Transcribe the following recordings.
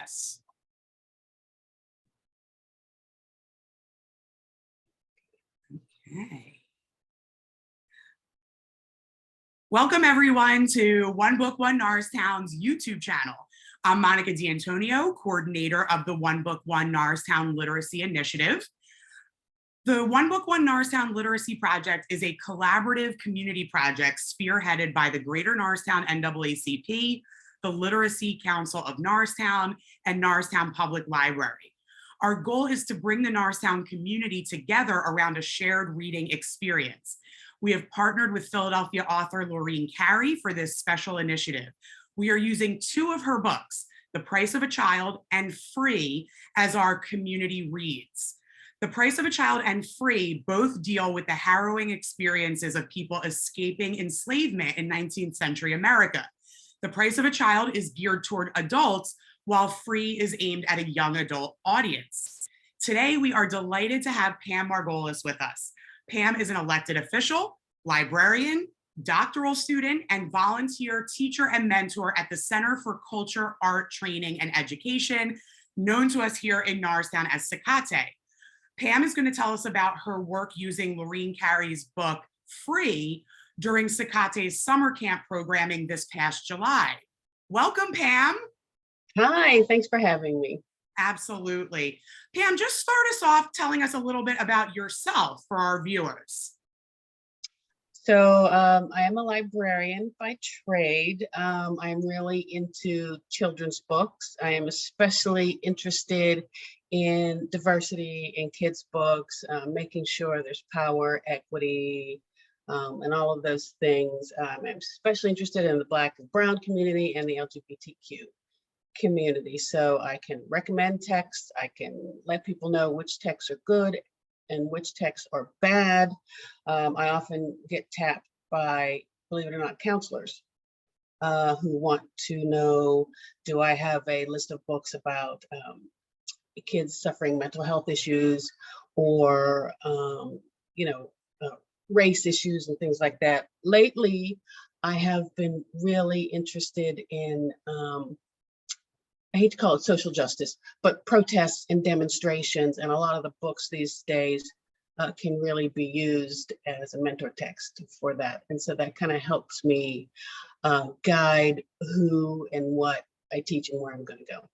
Yes. Okay. Welcome everyone to One Book, One Norristown's YouTube channel. I'm Monica D'Antonio, coordinator of the One Book, One Norristown Literacy Initiative. The One Book, One Norristown Literacy Project is a collaborative community project spearheaded by the Greater Norristown NAACP, the Literacy Council of Norristown, and Norristown Public Library. Our goal is to bring the Norristown community together around a shared reading experience. We have partnered with Philadelphia author Lorene Cary for this special initiative. We are using two of her books, The Price of a Child and Free, as our community reads. The Price of a Child and Free both deal with the harrowing experiences of people escaping enslavement in 19th century America. The Price of a Child is geared toward adults, while Free is aimed at a young adult audience. Today, we are delighted to have Pam Margolis with us. Pam is an elected official, librarian, doctoral student, and volunteer teacher and mentor at the Center for Culture, Art, Training, and Education, known to us here in Norristown as CICATE. Pam is going to tell us about her work using Lorene Cary's book, Free, during CICATE's summer camp programming this past July. Welcome, Pam. Hi, thanks for having me. Absolutely. Pam, just start us off telling us a little bit about yourself for our viewers. So I am a librarian by trade. I'm really into children's books. I am especially interested in diversity in kids' books, making sure there's power, equity, and all of those things. I'm especially interested in the Black and Brown community and the LGBTQ community. So I can recommend texts, I can let people know which texts are good and which texts are bad. I often get tapped by, believe it or not, counselors who want to know, do I have a list of books about kids suffering mental health issues or race issues and things like that. Lately, I have been really interested in I hate to call it social justice, but protests and demonstrations, and a lot of the books these days can really be used as a mentor text for that. And so that kind of helps me guide who and what I teach and where I'm going to go.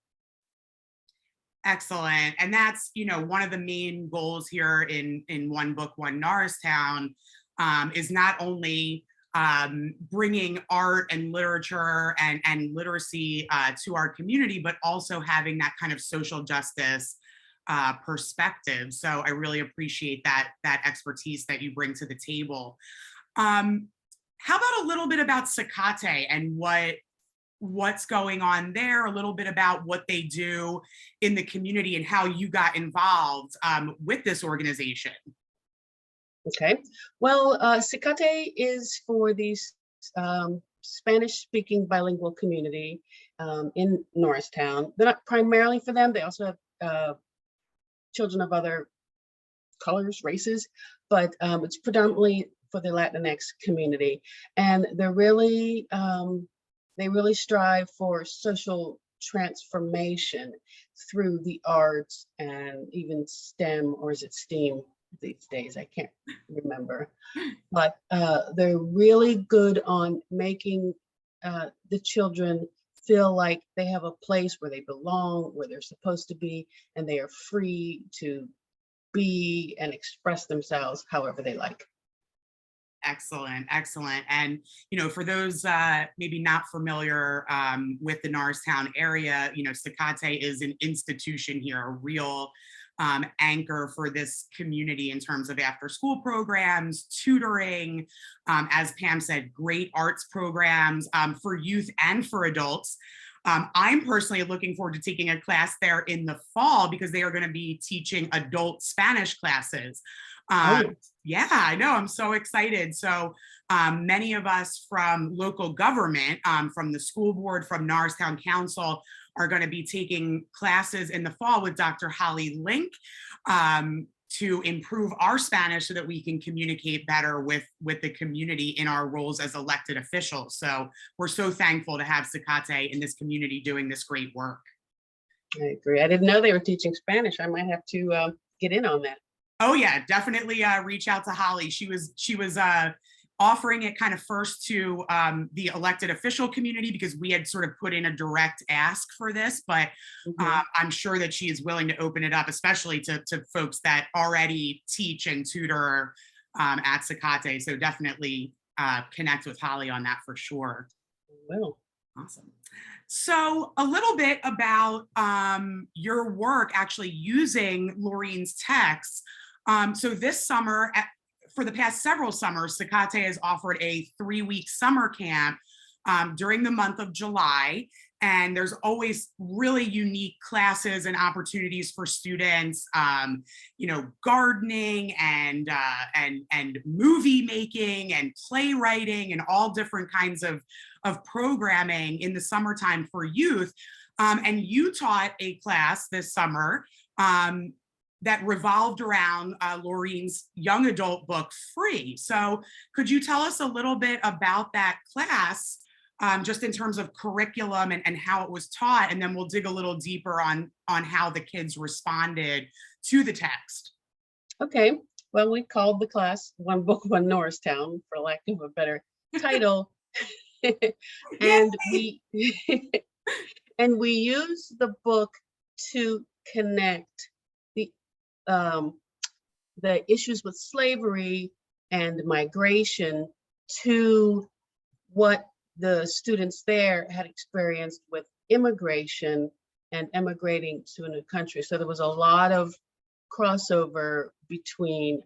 Excellent. And that's, one of the main goals here in One Book, One Norristown is not only bringing art and literature and literacy to our community, but also having that kind of social justice perspective. So I really appreciate that expertise that you bring to the table. How about a little bit about CICATE and what's going on there, a little bit about what they do in the community and how you got involved with this organization? Okay, well, CICATE is for the Spanish-speaking bilingual community in Norristown. They're not primarily for them. They also have children of other colors, races, but it's predominantly for the Latinx community. And they're really, they really strive for social transformation through the arts and even STEM, or is it STEAM? These days, I can't remember, but they're really good on making the children feel like they have a place where they belong, where they're supposed to be, and they are free to be and express themselves however they like. Excellent, excellent. And, for those maybe not familiar with the Norristown area, CICATE is an institution here, a real anchor for this community in terms of after school programs, tutoring, as Pam said, great arts programs for youth and for adults. I'm personally looking forward to taking a class there in the fall because they are going to be teaching adult Spanish classes. Yeah, I know, I'm so excited. So many of us from local government, from the school board, from Norristown Council, are going to be taking classes in the fall with Dr. Holly Link to improve our Spanish so that we can communicate better with the community in our roles as elected officials. So we're so thankful to have CICATE in this community doing this great work. I agree. I didn't know they were teaching Spanish. I might have to get in on that. Oh yeah, definitely reach out to Holly. She was offering it kind of first to the elected official community because we had sort of put in a direct ask for this, but Mhm. I'm sure that she is willing to open it up, especially to folks that already teach and tutor at Zacate. So definitely connect with Holly on that for sure. Well, Awesome. So a little bit about your work actually using Lorene's texts. So this summer, for the past several summers, Zacate has offered a 3-week summer camp during the month of July. And there's always really unique classes and opportunities for students, gardening and movie making and playwriting and all different kinds of programming in the summertime for youth. And you taught a class this summer that revolved around Lorene's young adult book, Free. So could you tell us a little bit about that class, just in terms of curriculum and how it was taught? And then we'll dig a little deeper on how the kids responded to the text. okay. Well, we called the class One Book, One Norristown, for lack of a better title. And we and we use the book to connect um, the issues with slavery and migration to what the students there had experienced with immigration and emigrating to a new country. So there was a lot of crossover between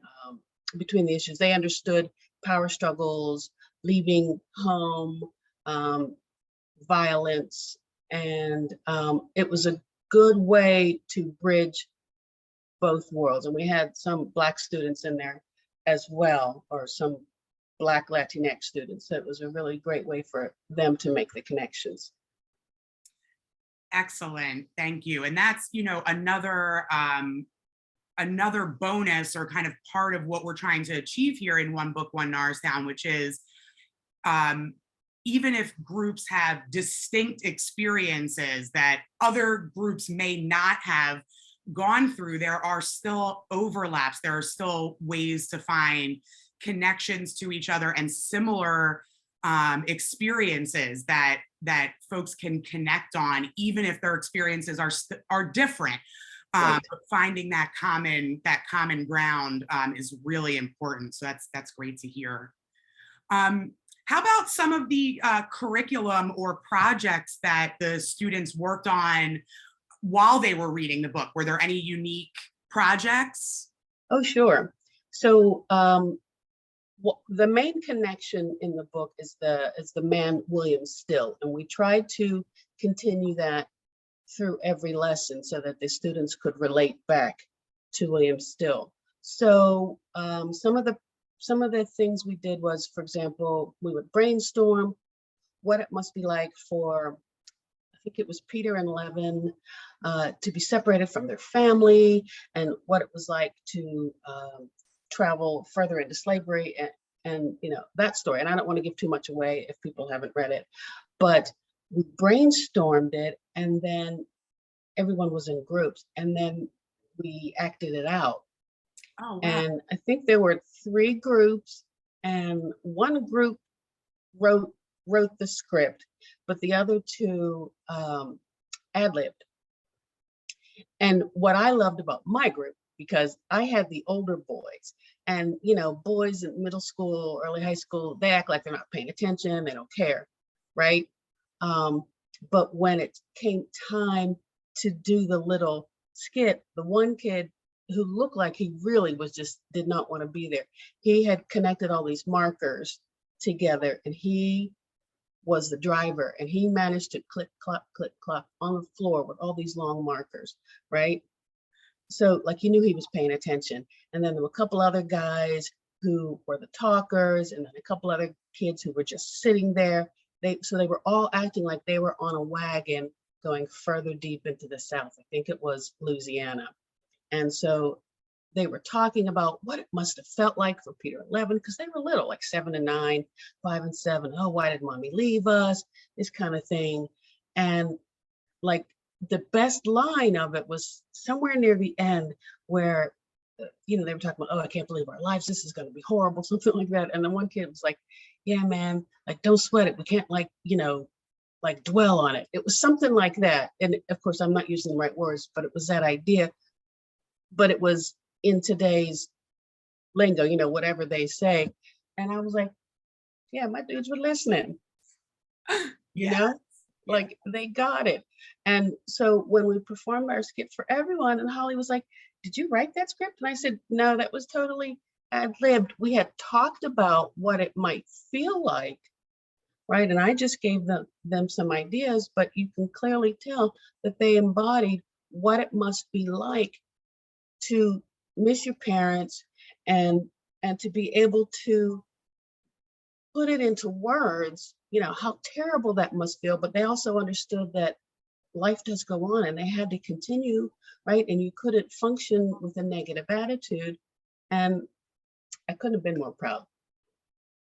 the issues. They understood power struggles, leaving home, violence, and it was a good way to bridge both worlds. And we had some Black students in there as well, or some Black Latinx students. So it was a really great way for them to make the connections. Excellent, thank you. And that's, another bonus or kind of part of what we're trying to achieve here in One Book, One Norristown, which is even if groups have distinct experiences that other groups may not have gone through, there are still overlaps. There are still ways to find connections to each other and similar experiences that folks can connect on, even if their experiences are different. Right. Finding that common ground is really important. So that's great to hear. How about some of the curriculum or projects that the students worked on while they were reading the book? Were there any unique projects? Oh, sure. So the main connection in the book is the man William Still, and we tried to continue that through every lesson so that the students could relate back to William Still. So some of the things we did was, for example, we would brainstorm what it must be like for, I think it was Peter and Levin, to be separated from their family, and what it was like to travel further into slavery, and that story. And I don't want to give too much away if people haven't read it, but we brainstormed it, and then everyone was in groups, and then we acted it out. Oh, wow. And I think there were 3 groups, and one group wrote the script, but the other 2 ad-libbed. And what I loved about my group, because I had the older boys, and boys in middle school, early high school, they act like they're not paying attention, they don't care, right? But when it came time to do the little skit, the one kid who looked like he really did not want to be there, he had connected all these markers together, and he was the driver, and he managed to click, clock on the floor with all these long markers, right? So like you knew he was paying attention. And then there were a couple other guys who were the talkers, and then a couple other kids who were just sitting there. So they were all acting like they were on a wagon going further deep into the South. I think it was Louisiana. And so they were talking about what it must have felt like for Peter and Levin, because they were little, like 7 and 9, 5 and 7. Oh, why did mommy leave us? This kind of thing. And like the best line of it was somewhere near the end where, you know, they were talking about, oh, I can't believe our lives, this is going to be horrible, something like that. And then one kid was like, yeah, man, like, don't sweat it. We can't, like, you know, like dwell on it. It was something like that. And of course, I'm not using the right words, but it was that idea. But it was in today's lingo, you know, whatever they say. And I was like, yeah, my dudes were listening, you Yeah. know, like they got it. And so when we performed our skit for everyone, and Holly was like, did you write that script? And I said, no, that was totally ad-libbed. We had talked about what it might feel like, right? And I just gave them some ideas, but you can clearly tell that they embodied what it must be like to miss your parents and to be able to put it into words, you know, how terrible that must feel. But they also understood that life does go on and they had to continue, right? And you couldn't function with a negative attitude. And I couldn't have been more proud.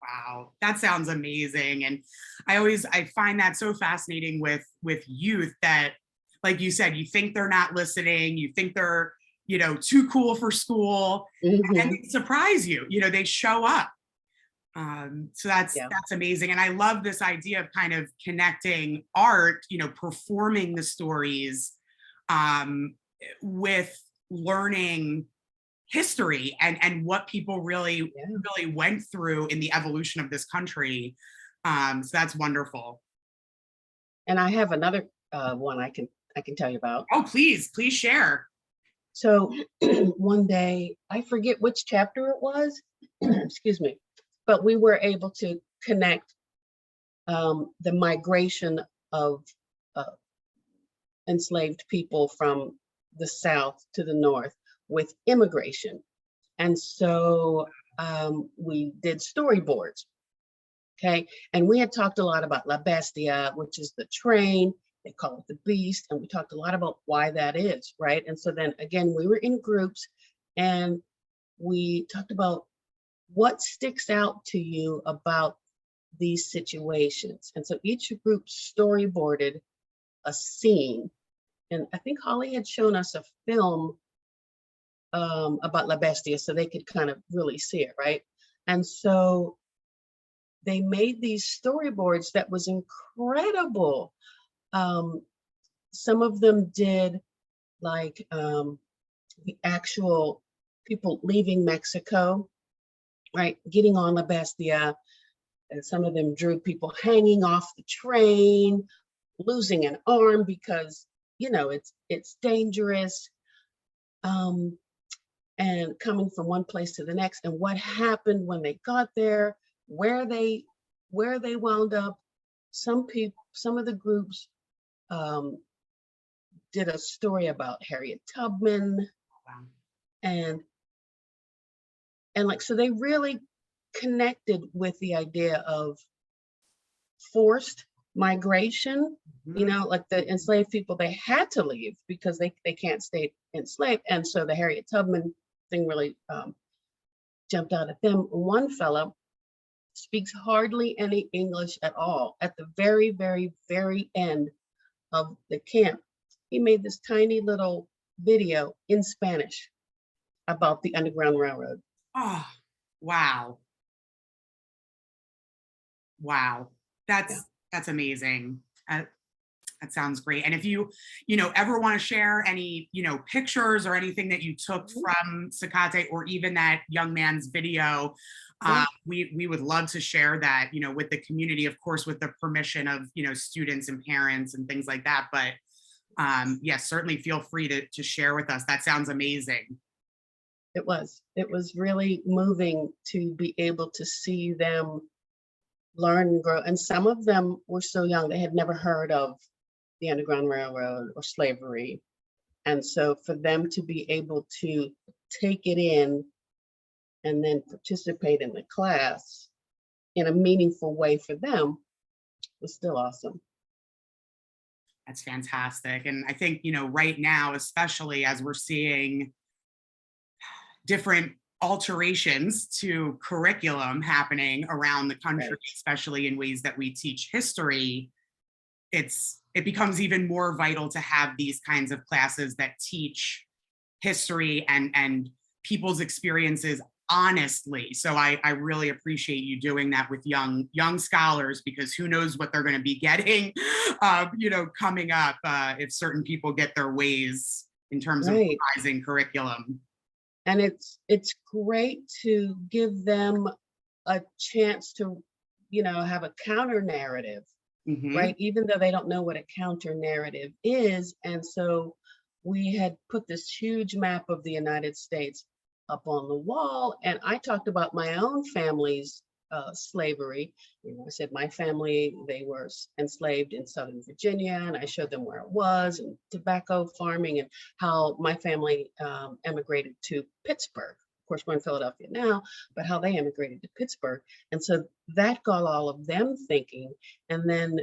Wow, that sounds amazing. And I find that so fascinating with youth that, like you said, you think they're not listening, you think they're, you know, too cool for school, and then Mhm. they surprise you, you know, they show up. So Yeah. that's amazing. And I love this idea of kind of connecting art, you know, performing the stories um, with learning history and what people really Yeah. really went through in the evolution of this country. So that's wonderful. And I have another one I can tell you about. Oh, please share. So one day, I forget which chapter it was, excuse me, but we were able to connect the migration of uh, enslaved people from the South to the North with immigration. And so we did storyboards. Okay. And we had talked a lot about La Bestia, which is the train. They call it the beast. And we talked a lot about why that is, right? And so then again, we were in groups and we talked about what sticks out to you about these situations. And so each group storyboarded a scene. And I think Holly had shown us a film about La Bestia so they could kind of really see it, right? And so they made these storyboards that was incredible. Um, some of them did like the actual people leaving Mexico, right? Getting on La Bestia. And some of them drew people hanging off the train, losing an arm because, you know, it's dangerous. Um, and coming from one place to the next and what happened when they got there, where they wound up. Some of the groups um, did a story about Harriet Tubman, Wow. and like so they really connected with the idea of forced migration. You Mhm. know, like the enslaved people, they had to leave because they can't stay enslaved. And so the Harriet Tubman thing really jumped out at them. One fellow speaks hardly any English at all. At the very, very, very end of the camp, he made this tiny little video in Spanish about the Underground Railroad. Oh, wow. Wow. Yeah. That's amazing. That sounds great. And if you know, ever want to share any, you know, pictures or anything that you took Mhm. from Sakate or even that young man's video, Yeah. we would love to share that, you know, with the community, of course, with the permission of, you know, students and parents and things like that. But yes, certainly feel free to share with us. That sounds amazing. It was really moving to be able to see them learn and grow. And some of them were so young, they had never heard of the Underground Railroad or slavery. And so for them to be able to take it in and then participate in the class in a meaningful way for them was still awesome. That's fantastic. And I think, you know, right now, especially as we're seeing different alterations to curriculum happening around the country, Right. especially in ways that we teach history, it becomes even more vital to have these kinds of classes that teach history and people's experiences honestly. So I really appreciate you doing that with young scholars, because who knows what they're going to be getting, coming up if certain people get their ways in terms of Right. revising curriculum. And it's great to give them a chance to, have a counter narrative, Hmm. right? Even though they don't know what a counter narrative is. And so we had put this huge map of the United States up on the wall. And I talked about my own family's slavery. I said my family, they were enslaved in Southern Virginia, and I showed them where it was, and tobacco farming, and how my family emigrated to Pittsburgh. Of course, we're in Philadelphia now, but how they emigrated to Pittsburgh. And so that got all of them thinking. And then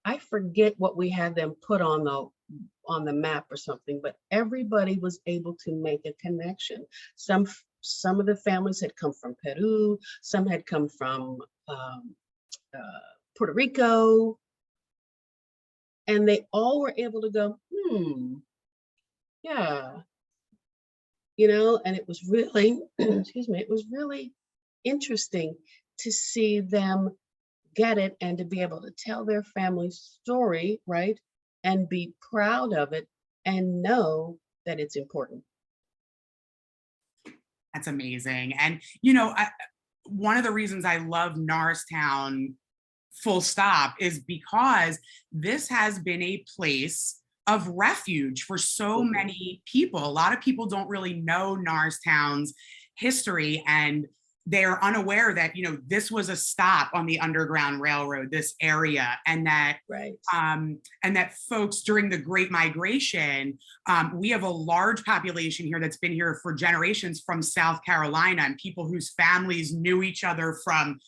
I forget what we had them put on the map or something, but everybody was able to make a connection. Some of the families had come from Peru, some had come from Puerto Rico, and they all were able to go, yeah, and it was really, excuse me, it was really interesting to see them get it and to be able to tell their family story, right? And be proud of it and know that it's important. That's amazing. And, one of the reasons I love Norristown full stop is because this has been a place of refuge for so Mhm. many people. A lot of people don't really know Norristown's history, and they're unaware that this was a stop on the Underground Railroad, this area, Right. and that folks during the Great Migration, we have a large population here that's been here for generations from South Carolina, and people whose families knew each other from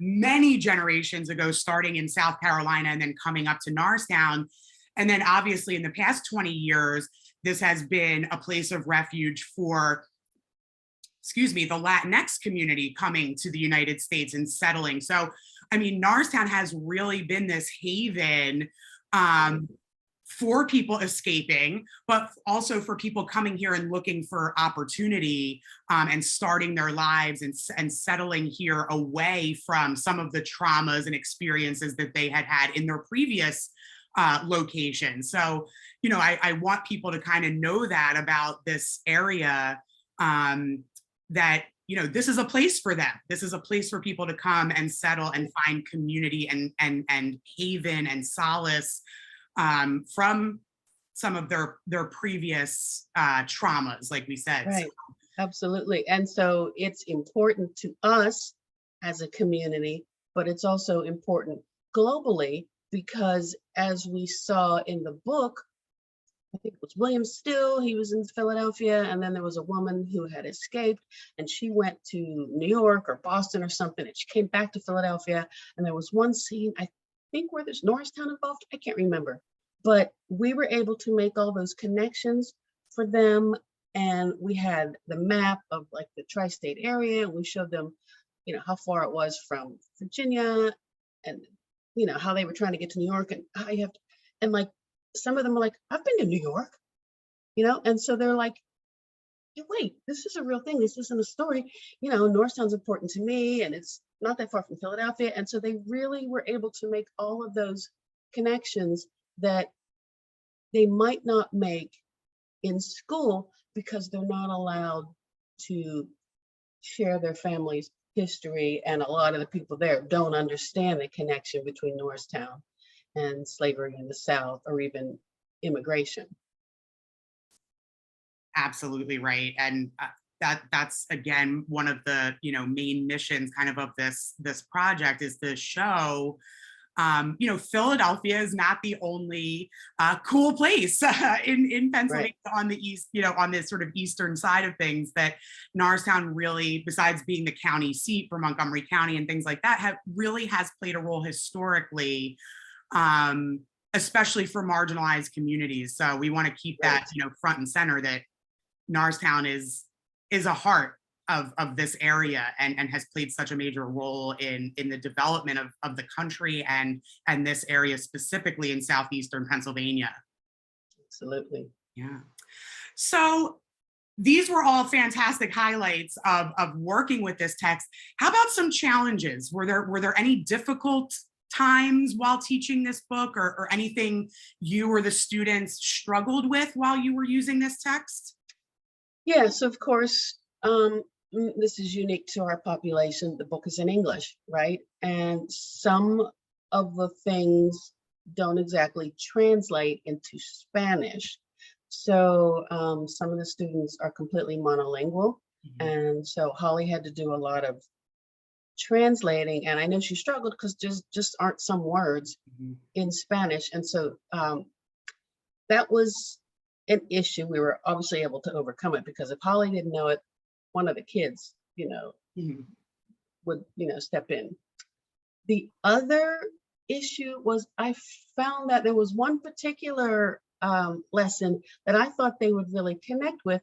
many generations ago, starting in South Carolina and then coming up to Norristown. And then obviously in the past 20 years, this has been a place of refuge for, the Latinx community coming to the United States and settling. So, I mean, Norristown has really been this haven for people escaping, but also for people coming here and looking for opportunity and starting their lives and settling here away from some of the traumas and experiences that they had had in their previous location. So, I want people to kind of know that about this area, that, this is a place for them. This is a place for people to come and settle and find community and haven and solace from some of their previous traumas, like we said. So, Right. Absolutely. And so it's important to us as a community, but it's also important globally because as we saw in the book, I think it was William Still, he was in Philadelphia, and then there was a woman who had escaped and she went to New York or Boston or something, and she came back to Philadelphia. And there was one scene, I think, where there's Norristown involved. I can't remember, but we were able to make all those connections for them. And we had the map of like the tri-state area, and we showed them, how far it was from Virginia, and how they were trying to get to New York, and how you have to, and like some of them are like, I've been to New York, and so they're like, hey, wait, this is a real thing. This isn't a story. Norristown's important to me, and it's not that far from Philadelphia. And so they really were able to make all of those connections that they might not make in school because they're not allowed to share their family's history. And a lot of the people there don't understand the connection between Norristown and slavery in the South, or even immigration. absolutely right. And that's again one of the main missions kind of this project is to show Philadelphia is not the only cool place in Pennsylvania, Right. on the east, on this sort of eastern side of things, that Norristown really, besides being the county seat for Montgomery County and things like that, really has played a role historically, especially for marginalized communities. So we want to keep that, Right. front and center, that Norristown is a heart of this area and has played such a major role in the development of the country and this area specifically in southeastern Pennsylvania. Absolutely. Yeah. So these were all fantastic highlights of working with this text. How about some challenges? Were there any difficult times while teaching this book, or anything you or the students struggled with while you were using this text? Yes, of course. This is unique to our population. The book is in English, right? And some of the things don't exactly translate into Spanish. So some of the students are completely monolingual. And so Holly had to do a lot of translating, and I know she struggled because just aren't some words in Spanish. And so that was an issue. We were obviously able to overcome it, because if Holly didn't know it, one of the kids, would, step in. The other issue was I found that there was one particular lesson that I thought they would really connect with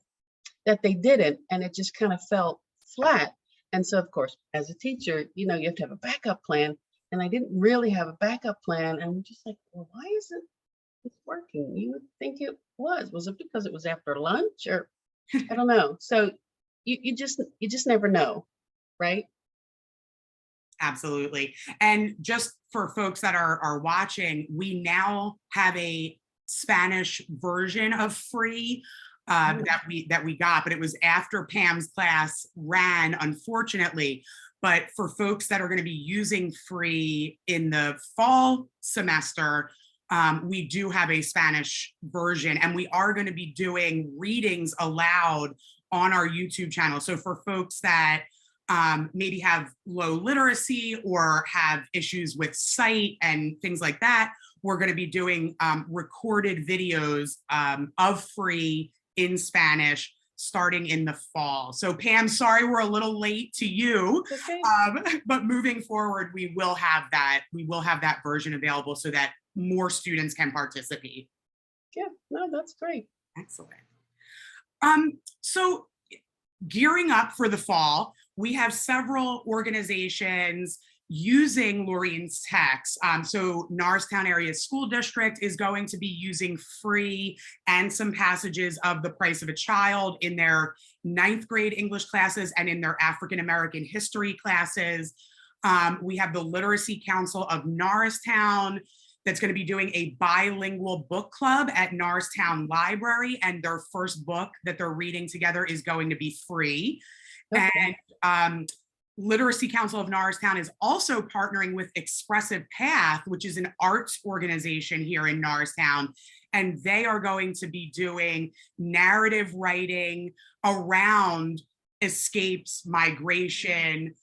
that they didn't, and it just kind of felt flat. And so, of course, as a teacher, you have to have a backup plan, and I didn't really have a backup plan. And I'm just like, well, why isn't it working? You would think it was it because it was after lunch, or I don't know. So you just never know, right? Absolutely. And just for folks that are watching, we now have a Spanish version of Free that we got, but it was after Pam's class ran, unfortunately. But for folks that are going to be using Free in the fall semester, we do have a Spanish version, and we are going to be doing readings aloud on our YouTube channel. So for folks that maybe have low literacy or have issues with sight and things like that, we're going to be doing recorded videos of Free in Spanish starting in the fall. So Pam, sorry we're a little late to you, Okay. but moving forward, we will have that version available so that more students can participate. Yeah, no, that's great. Excellent. So gearing up for the fall, we have several organizations using Lorene's text. So Norristown Area School District is going to be using Free and some passages of The Price of a Child in their 9th grade English classes and in their African American history classes. We have the Literacy Council of Norristown that's going to be doing a bilingual book club at Norristown Library, and their first book that they're reading together is going to be Free. Okay. And Literacy Council of Norristown is also partnering with Expressive Path, which is an arts organization here in Norristown, and they are going to be doing narrative writing around escapes, migration,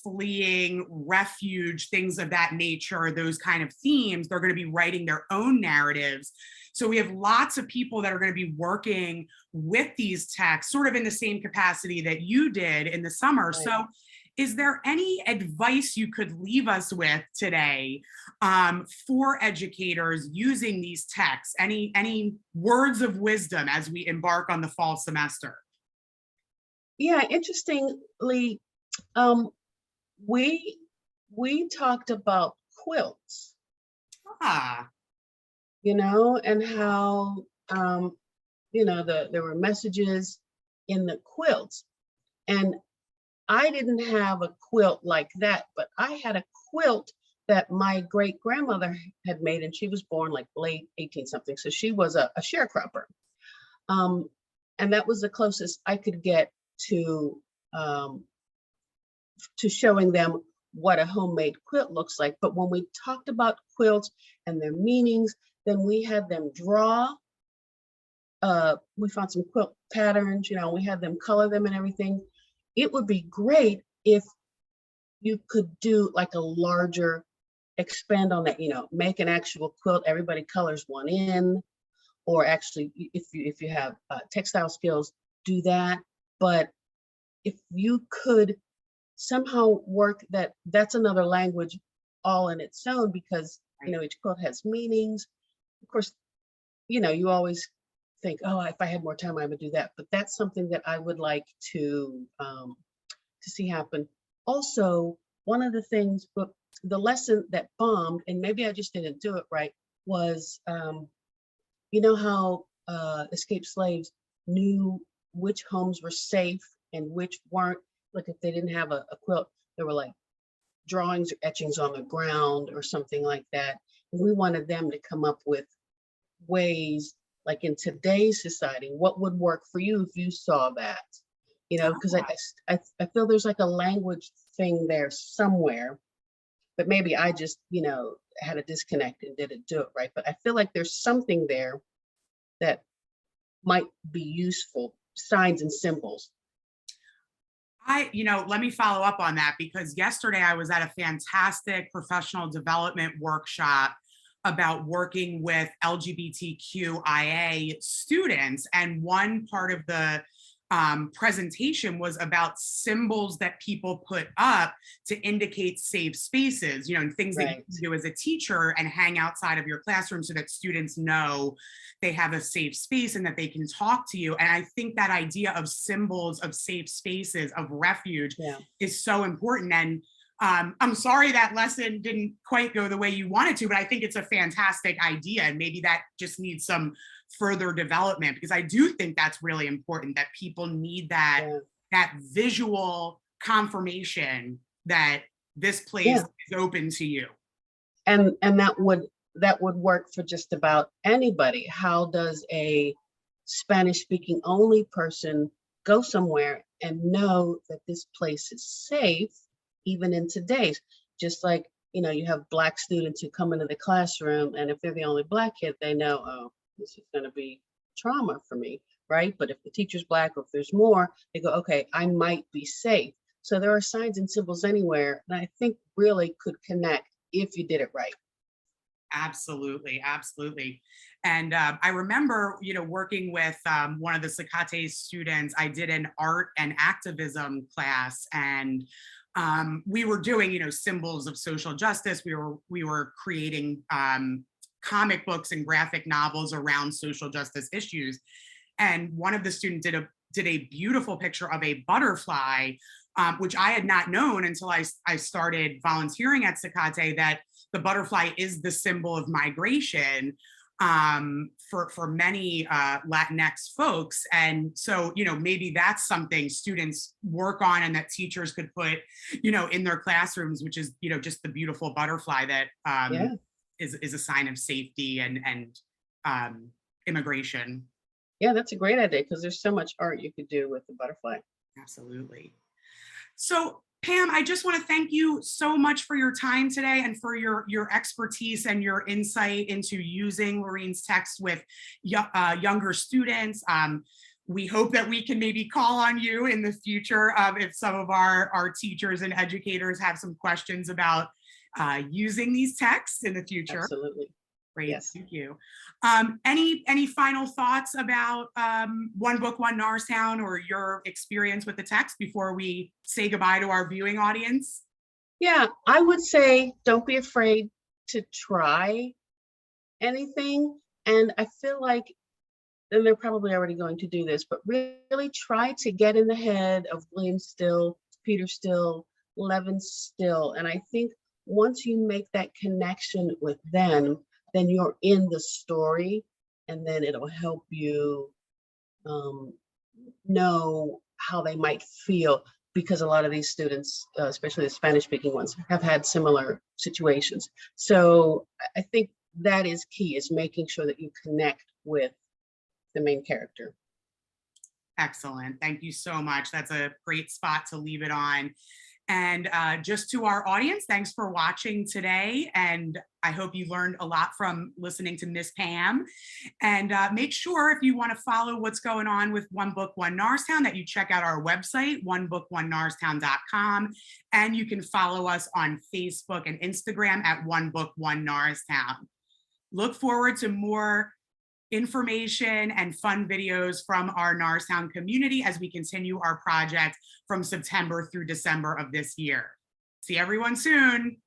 fleeing, refuge, things of that nature, those kind of themes. They're going to be writing their own narratives. So we have lots of people that are going to be working with these texts, sort of in the same capacity that you did in the summer. Right. So is there any advice you could leave us with today for educators using these texts? Any words of wisdom as we embark on the fall semester? Yeah, interestingly, we talked about quilts, and how there were messages in the quilts, and I didn't have a quilt like that, but I had a quilt that my great grandmother had made, and she was born like late 18 something, so she was a sharecropper, and that was the closest I could get to showing them what a homemade quilt looks like. But when we talked about quilts and their meanings, then we had them draw. We found some quilt patterns, we had them color them and everything. It would be great if you could do like a larger, expand on that, make an actual quilt. Everybody colors one in, or actually, if you have textile skills, do that. But if you could somehow work that's another language all in its own, because each quilt has meanings. Of course, you always think, oh, if I had more time, I would do that. But that's something that I would like to see happen. Also, one of the things, but the lesson that bombed, and maybe I just didn't do it right, was you know how escaped slaves knew which homes were safe and which weren't. Like if they didn't have a quilt, there were like drawings or etchings on the ground or something like that. And we wanted them to come up with ways, like in today's society, what would work for you if you saw that? You know, because I feel there's like a language thing there somewhere, but maybe I just, you know, had a disconnect and didn't do it right. But I feel like there's something there that might be useful, signs and symbols. Let me follow up on that, because yesterday I was at a fantastic professional development workshop about working with LGBTQIA students. And one part of the presentation was about symbols that people put up to indicate safe spaces, and things that you Right. can do as a teacher and hang outside of your classroom so that students know they have a safe space and that they can talk to you. And I think that idea of symbols of safe spaces, of refuge, Yeah. is so important. And I'm sorry that lesson didn't quite go the way you wanted to, but I think it's a fantastic idea. And maybe that just needs some further development, because I do think that's really important, that people need that Yeah. that visual confirmation that this place Yeah. is open to you. And that would work for just about anybody. How does a Spanish speaking only person go somewhere and know that this place is safe, even in today's? Just like, you know, you have Black students who come into the classroom, and if they're the only Black kid, they know, oh, this is going to be trauma for me, right? But if the teacher's Black, or if there's more, they go, okay, I might be safe. So there are signs and symbols anywhere that I think really could connect if you did it right. Absolutely, absolutely. And I remember, working with one of the Zacate students. I did an art and activism class, and we were doing, symbols of social justice. We were creating comic books and graphic novels around social justice issues. And one of the students did a beautiful picture of a butterfly, which I had not known until I started volunteering at Zacate, that the butterfly is the symbol of migration for many Latinx folks. And so, maybe that's something students work on and that teachers could put, in their classrooms, which is, just the beautiful butterfly that Yeah. is a sign of safety and immigration. Yeah, that's a great idea because there's so much art you could do with the butterfly. Absolutely. So, Pam, I just want to thank you so much for your time today and for your expertise and your insight into using Lorene's text with younger students. We hope that we can maybe call on you in the future if some of our teachers and educators have some questions about using these texts in the future. Absolutely. Great, Yes. thank you. Any final thoughts about One Book, One Norristown, or your experience with the text before we say goodbye to our viewing audience? Yeah, I would say don't be afraid to try anything. And I feel like, and they're probably already going to do this, but really try to get in the head of William Still, Peter Still, Levin Still. And I think once you make that connection with them, then you're in the story, and then it'll help you know how they might feel, because a lot of these students, especially the Spanish speaking ones, have had similar situations. So I think that is key, is making sure that you connect with the main character. Excellent. Thank you so much. That's a great spot to leave it on. And just to our audience, thanks for watching today. And I hope you learned a lot from listening to Miss Pam. And make sure, if you want to follow what's going on with One Book, One Norristown, that you check out our website, onebookonenorristown.com. And you can follow us on Facebook and Instagram at One Book, One Norristown. Look forward to more information and fun videos from our Norristown community as we continue our project from September through December of this year. See everyone soon.